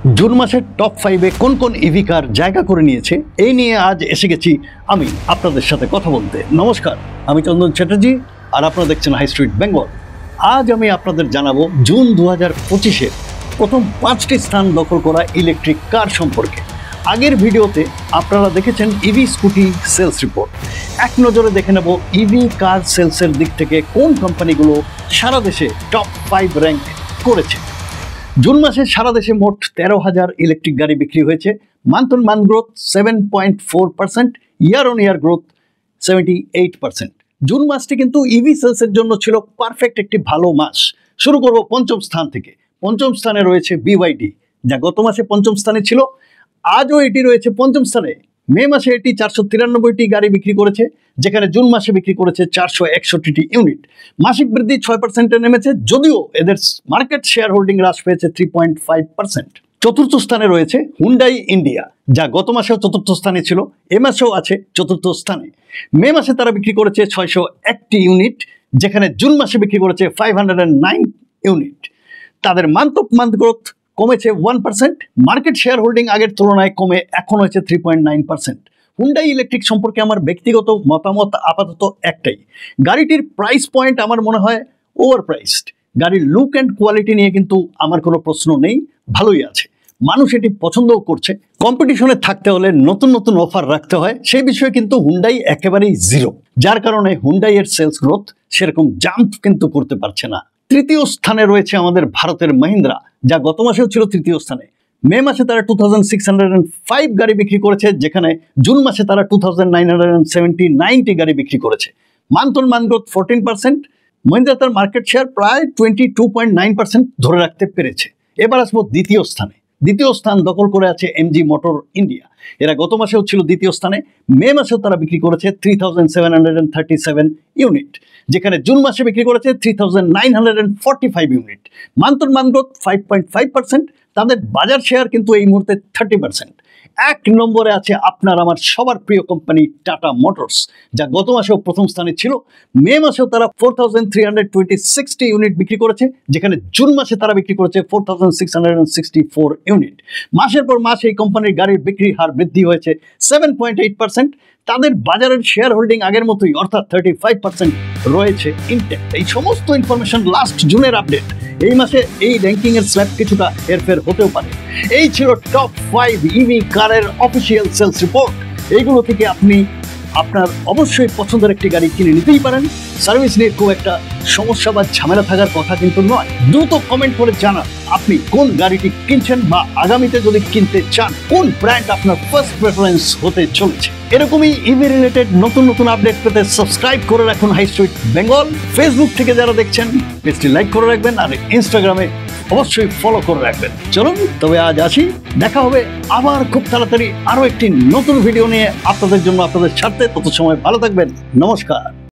June মাসের top 5-এ কোন কোন ইভি কার জায়গা করে নিয়েছে এই নিয়ে আজ এসে গেছি আমি আপনাদের সাথে কথা বলতে। নমস্কার, আমি চন্দন চ্যাটার্জি আর আপনারা দেখছেন হাই স্ট্রিট বেঙ্গল। আজ আমি আপনাদের জানাবো জুন 2025-এর প্রথম 5টি স্থান দখল করা ইলেকট্রিক কার সম্পর্কে। আগের ভিডিওতে আপনারা দেখেছেন ইভি স্কুটি সেলস রিপোর্ট। এক নজরে দেখে নেব ইভি কার সেলসের দিক থেকে কোন কোম্পানিগুলো সারা দেশে টপ 5 র্যাঙ্ক করেছে। জুন মাসে সারা দেশে মোট 13,000 ইলেকট্রিক গাড়ি বিক্রি হয়েছে। Month on month growth 7.4%, year on year growth 78%। June মাসটি কিন্তু ইভি সেলসের জন্য ছিল পারফেক্ট একটি ভালো মাস। শুরু করব পঞ্চম স্থান থেকে। পঞ্চম স্থানে রয়েছে BYD, যা গত মাসে পঞ্চম স্থানে ছিল, আজও এটি রয়েছে পঞ্চম স্থানে। মে মাসে এটি 493টি গাড়ি বিক্রি করেছে, যেখানে জুন মাসে বিক্রি করেছে 461টি ইউনিট। মাসিক বৃদ্ধি 6%-এ নেমেছে, যদিও এদের মার্কেট শেয়ার হোল্ডিং হ্রাস পেয়েছে 3.5%। চতুর্থ স্থানে রয়েছে হুন্ডাই ইন্ডিয়া, যা গত মাসেও চতুর্থ স্থানে ছিল, এ মাসেও আছে চতুর্থ স্থানে। মে মাসে তারা বিক্রি করেছে 601টি ইউনিট, যেখানে জুন মাসে বিক্রি করেছে 509 ইউনিট। তাদের মান্থ অফ মান্থ গ্রোথ কমেছে 1%, মার্কেট শেয়ার হোল্ডিং আগের তুলনায় কমে এখন হয়েছে 3.9%। হুন্ডাই ইলেকট্রিক সম্পর্কে আমার ব্যক্তিগত মতামত আপাতত একটাই, গাড়িটির প্রাইস পয়েন্ট আমার মনে হয় ওভার প্রাইসড। গাড়ির লুক অ্যান্ড কোয়ালিটি নিয়ে কিন্তু আমার কোনো প্রশ্ন নেই, ভালোই আছে, মানুষ এটি পছন্দও করছে। কম্পিটিশনে থাকতে হলে নতুন নতুন অফার রাখতে হয়, সেই বিষয়ে কিন্তু হুন্ডাই একেবারেই জিরো, যার কারণে হুন্ডাইয়ের সেলস গ্রোথ সেরকম জাম্প কিন্তু করতে পারছে না। তৃতীয় স্থানে রয়েছে আমাদের ভারতের মহিন্দ্রা, যা গত মাসেও ছিল তৃতীয় স্থানে। মে মাসে তারা 2605 গাড়ি বিক্রি করেছে, যেখানে জুন মাসে তারা 2979টি গাড়ি বিক্রি করেছে। Month on month growth 14%। Mahindra তার মার্কেট শেয়ার প্রায় 22.9% ধরে রাখতে পেরেছে। এবার আসবো দ্বিতীয় স্থানে। দ্বিতীয় স্থান দখল করে আছে MG মোটর ইন্ডিয়া। এরা গত মাসেও ছিল দ্বিতীয় স্থানে। মে মাসেও তারা বিক্রি করেছে 3737 ইউনিট, যেখানে জুন মাসে বিক্রি করেছে 3945 unit. Month on month growth 5.5%। তাদের বাজার শেয়ার কিন্তু এই মুহূর্তে 30%। এক নম্বরে আছে আপনার আমার সবার প্রিয় কোম্পানি টাটা মোটরস, যা গত মাসেও প্রথম স্থানে ছিল। মে মাসেও তারা 4326টি ইউনিট বিক্রি করেছে, যেখানে জুন মাসে তারা বিক্রি করেছে 4664 ইউনিট। মাসের পর মাস এই কোম্পানির গাড়ির বিক্রির হার বৃদ্ধি হয়েছে 7.8%। তাদের বাজারের শেয়ার হোল্ডিং আগের মতোই, অর্থাৎ 35% রয়েছে ইনটেক্ট। এই সমস্ত ইনফরমেশন লাস্ট জুনের আপডেট। এই মাসে এই র্যাঙ্কিং এর স্ল্যাব কিছুটা হেরফের হতেও পারে। এই ছিল টপ 5 ইভি কারের অফিসিয়াল সেলস রিপোর্ট। এইগুলো থেকে আপনি আপনার অবশ্যই পছন্দের একটি গাড়ি কিনে নিতেই পারেন। সার্ভিস নিয়ে খুব একটা সমস্যা বা ঝামেলা থাকার কথা কিন্তু নয়। দ্রুত কমেন্ট করে জানান আপনি কোন গাড়িটি কিনছেন, বা আগামীতে যদি কিনতে চান কোন ব্র্যান্ড আপনার ফার্স্ট প্রেফারেন্স হতে চলেছে। এরকমই ইভি রিলেটেড নতুন নতুন আপডেট পেতে সাবস্ক্রাইব করে রাখুন হাই স্ট্রিট বেঙ্গল। ফেসবুক থেকে যারা দেখছেন পেজটি লাইক করে রাখবেন, আর ইনস্টাগ্রামে অবশ্যই ফলো করে রাখবেন। চলুন তবে আজ আসি, দেখা হবে আবার খুব তাড়াতাড়ি আরো একটি নতুন ভিডিও নিয়ে আপনাদের জন্য, আপনাদের স্বার্থে। তত সময় ভালো থাকবেন, নমস্কার।